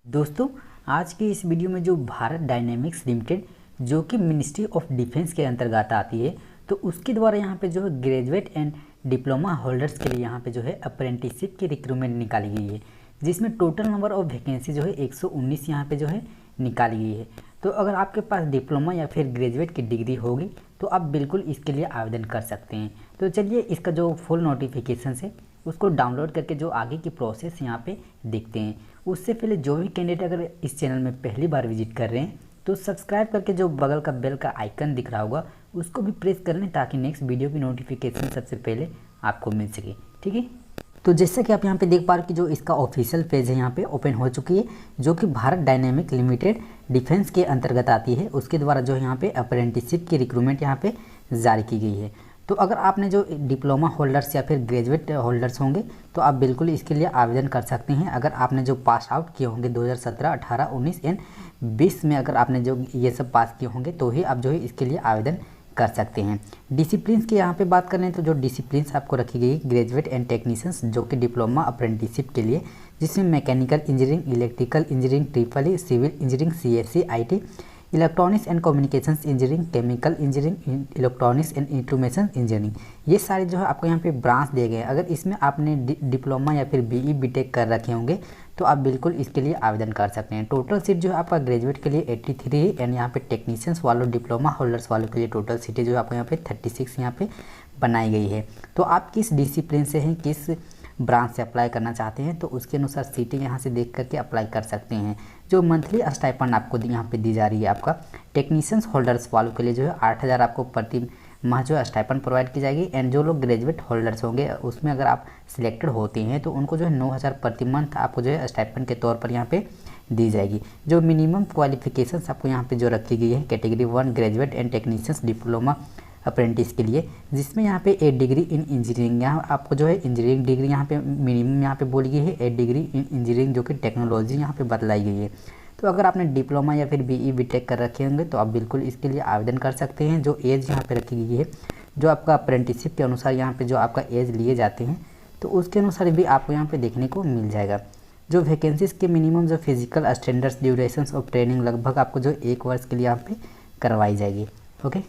दोस्तों, आज की इस वीडियो में जो भारत डायनेमिक्स लिमिटेड जो कि मिनिस्ट्री ऑफ डिफेंस के अंतर्गत आती है, तो उसके द्वारा यहाँ पे जो है ग्रेजुएट एंड डिप्लोमा होल्डर्स के लिए यहाँ पे जो है अप्रेंटिसशिप की रिक्रूटमेंट निकाली गई है, जिसमें टोटल नंबर ऑफ वैकेंसी जो है 119 यहाँ पे जो है निकाली गई है। तो अगर आपके पास डिप्लोमा या फिर ग्रेजुएट की डिग्री होगी तो आप बिल्कुल इसके लिए आवेदन कर सकते हैं। तो चलिए इसका जो फुल नोटिफिकेशन है उसको डाउनलोड करके जो आगे की प्रोसेस यहाँ पे देखते हैं। उससे पहले जो भी कैंडिडेट अगर इस चैनल में पहली बार विजिट कर रहे हैं तो सब्सक्राइब करके जो बगल का बेल का आइकन दिख रहा होगा उसको भी प्रेस कर लें, ताकि नेक्स्ट वीडियो की नोटिफिकेशन सबसे पहले आपको मिल सके। ठीक है, तो जैसा कि आप यहाँ पे देख पा रहे कि जो इसका ऑफिशियल पेज है यहाँ पे ओपन हो चुकी है, जो कि भारत डायनेमिक लिमिटेड डिफेंस के अंतर्गत आती है। उसके द्वारा जो यहाँ पे अप्रेंटिसशिप की रिक्रूटमेंट यहाँ पे जारी की गई है। तो अगर आपने जो डिप्लोमा होल्डर्स या फिर ग्रेजुएट होल्डर्स होंगे तो आप बिल्कुल इसके लिए आवेदन कर सकते हैं। अगर आपने जो पास आउट किए होंगे 2017, 18, 19 एंड 20 में अगर आपने जो ये सब पास किए होंगे तो ही आप जो है इसके लिए आवेदन कर सकते हैं। डिसिप्लिन की यहाँ पे बात करें तो जो डिसिप्लिन आपको रखी गई है ग्रेजुएट एंड टेक्नीशियंस जो कि डिप्लोमा अप्रेंटिसशिप के लिए, जिसमें mechanical engineering, electrical engineering, triple E, civil engineering, CSC, IT, electronics and communications engineering, chemical engineering, electronics and instrumentation engineering, ये सारे जो है आपको यहाँ पे ब्रांच दिए गए हैं। अगर इसमें आपने डिप्लोमा या फिर बीई बीटेक कर रखे होंगे तो आप बिल्कुल इसके लिए आवेदन कर सकते हैं। टोटल सीट जो है आपका ग्रेजुएट के लिए 83 है एंड यहाँ पे टेक्नीशियंस वालों, डिप्लोमा होल्डर्स वालों के लिए टोटल सीटें जो है आपको यहाँ पे 36 यहाँ पे बनाई गई है। तो आप किस डिसिप्लिन से हैं, किस ब्रांच से अप्लाई करना चाहते हैं तो उसके अनुसार सीटें यहाँ से देख करके अप्लाई कर सकते हैं। जो मंथली स्टाइपेंड आपको यहाँ पे दी जा रही है, आपका टेक्नीशियंस होल्डर्स वालों के लिए जो है 8,000 आपको प्रति माह जो है स्टाइपेंड प्रोवाइड की जाएगी। एंड जो लोग ग्रेजुएट होल्डर्स होंगे उसमें अगर आप सिलेक्टेड होते हैं तो उनको जो है 9,000 प्रति मंथ आपको जो है स्टाइपेंड के तौर पर यहाँ पे दी जाएगी। जो मिनिमम क्वालिफिकेशंस आपको यहाँ पे जो रखी गई है category 1 graduate and technicians diploma apprentice के लिए, जिसमें यहाँ पे 8 डिग्री इन इंजीनियरिंग, यहाँ आपको जो है इंजीनियरिंग डिग्री यहाँ पे मिनिमम यहाँ पे बोली गई है 8 डिग्री इन इंजीनियरिंग जो कि टेक्नोलॉजी यहाँ पे बतलाई गई है। तो अगर आपने डिप्लोमा या फिर बीई बीटेक कर रखे होंगे तो आप बिल्कुल इसके लिए आवेदन कर सकते हैं। जो एज यहाँ पे रखी गई है, जो आपका अप्रेंटिसशिप के अनुसार यहाँ पे जो आपका एज लिए जाते हैं तो उसके अनुसार भी आपको यहाँ पे देखने को मिल जाएगा। जो वैकेंसीज के मिनिमम जो physical standards, duration of training लगभग आपको जो 1 वर्ष के लिए यहाँ पे करवाई जाएगी। ओके,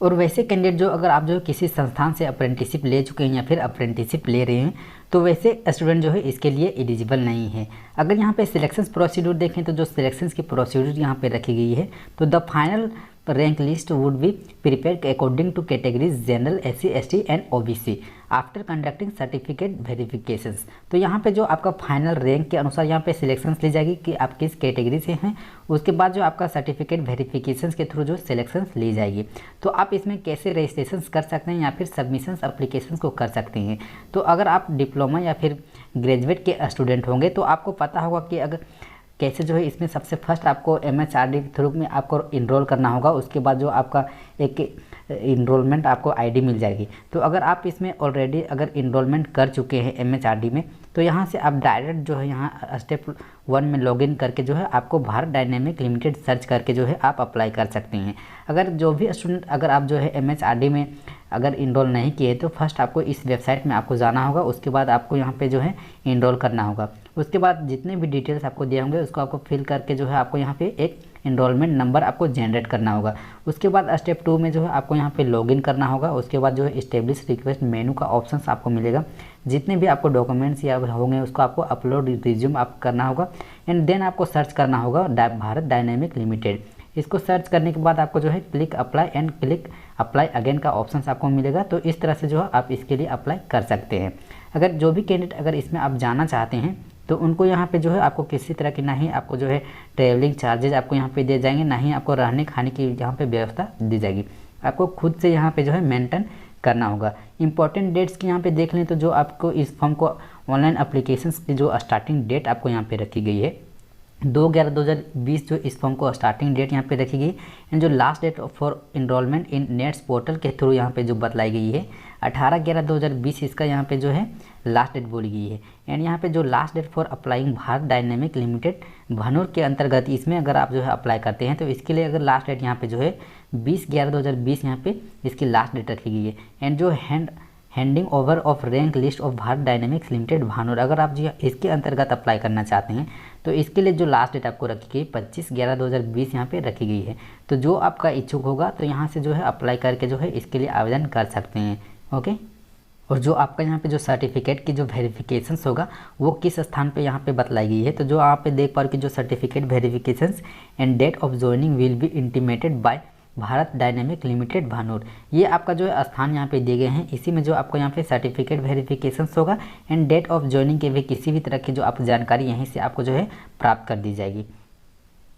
और वैसे कैंडिडेट जो अगर आप जो किसी संस्थान से अप्रेंटिसशिप ले चुके हैं या फिर अप्रेंटिसशिप ले रहे हैं तो वैसे स्टूडेंट जो है इसके लिए एलिजिबल नहीं है। अगर यहाँ पे सिलेक्शन प्रोसीड्यूर देखें तो जो सिलेक्शन की प्रोसीड्यूर यहाँ पे रखी गई है, तो the final rank list would be prepared according two categories general, SC, ST and OBC after conducting certificate verifications. तो यहाँ पे जो आपका फाइनल रैंक के अनुसार यहाँ पे सिलेक्शन ली जाएगी कि आप किस कैटेगरी से हैं। उसके बाद जो आपका सर्टिफिकेट वेरिफिकेशंस के थ्रू जो सिलेक्शन ली जाएगी। तो आप इसमें कैसे रजिस्ट्रेशन कर सकते हैं या फिर सबमिशंस एप्लीकेशंस को कर सकते हैं। तो अगर आप डिप्लोमा या फिर ग्रेजुएट के स्टूडेंट होंगे तो आपको पता होगा कि अगर कैसे जो है इसमें सबसे फर्स्ट आपको MHRD के थ्रू में आपको इनरोल करना होगा। उसके बाद जो आपका एक इनरोलमेंट आपको आईडी मिल जाएगी। तो अगर आप इसमें ऑलरेडी अगर इनरोलमेंट कर चुके हैं MHRD में तो यहाँ से आप डायरेक्ट जो है यहाँ स्टेप 1 में लॉगिन करके जो है आपको भारत डायनेमिक लिमिटेड सर्च करके जो है आप अप्लाई कर सकते हैं। अगर जो भी स्टूडेंट अगर आप जो है MHRD में अगर इनरोल नहीं किए तो फर्स्ट आपको इस वेबसाइट में आपको जाना होगा। उसके बाद आपको यहाँ पे जो है इनरोल करना होगा। उसके बाद जितने भी डिटेल्स आपको दिए होंगे उसको आपको फिल करके जो है आपको यहाँ पे एक इनरोलमेंट नंबर आपको जनरेट करना होगा। उसके बाद स्टेप 2 में जो है आपको यहाँ पे लॉगिन करना होगा। उसके बाद जो है इस्टेब्लिश रिक्वेस्ट मेनू का ऑप्शंस आपको मिलेगा। जितने भी आपको डॉक्यूमेंट्स या होंगे उसको आपको अपलोड रिज्यूम आप करना होगा एंड देन आपको सर्च करना होगा भारत डायनेमिक लिमिटेड। इसको सर्च करने के बाद आपको जो है click apply and click apply again का ऑप्शन आपको मिलेगा। तो इस तरह से जो है आप इसके लिए अप्लाई कर सकते हैं। अगर जो भी कैंडिडेट अगर इसमें आप जाना चाहते हैं तो उनको यहाँ पे जो है आपको किसी तरह की ना ही आपको जो है ट्रैवलिंग चार्जेज आपको यहाँ पे दिए जाएंगे, ना ही आपको रहने खाने की यहाँ पे व्यवस्था दी जाएगी। आपको खुद से यहाँ पे जो है मेंटेन करना होगा। इंपॉर्टेंट डेट्स की यहाँ पे देख लें तो जो आपको इस फॉर्म को ऑनलाइन एप्लीकेशंस की जो स्टार्टिंग डेट आपको यहाँ पे रखी गई है 2/11/2020 जो इस फॉर्म को स्टार्टिंग डेट यहाँ पे रखी गई एंड जो last date for enrolment in NATS portal के थ्रू यहाँ पे जो बतलाई गई है 18/11/2020 इसका यहाँ पे जो है लास्ट डेट बोली गई है। एंड यहाँ पे जो last date for applying Bharat Dynamic Limited Bhanur के अंतर्गत इसमें अगर आप जो है अप्लाई करते हैं तो इसके लिए अगर लास्ट डेट यहाँ पे जो है 20/11/2020 यहाँ पे इसकी लास्ट डेट रखी गई है। एंड जो handing over of rank list of Bharat Dynamics Limited Bhanur, अगर आप जो इसके अंतर्गत अप्लाई करना चाहते हैं तो इसके लिए जो लास्ट डेट आपको रखी गई 25/11/2020 यहाँ पे रखी गई है। तो जो आपका इच्छुक होगा तो यहाँ से जो है अप्लाई करके जो है इसके लिए आवेदन कर सकते हैं। ओके, और जो आपका यहाँ पे जो सर्टिफिकेट की जो वेरिफिकेशंस होगा वो किस स्थान पे यहाँ पे बतलाई गई है। तो जो आप पे देख पा रहे हो कि जो certificate verifications and date of joining will be intimated by Bharat Dynamic Limited Bhanur, ये आपका जो है स्थान यहाँ पे दिए गए हैं। इसी में जो आपको यहाँ पे सर्टिफिकेट वेरिफिकेशंस होगा एंड डेट ऑफ ज्वाइनिंग के भी किसी भी तरह की जो आप जानकारी यहीं से आपको जो है प्राप्त कर दी जाएगी।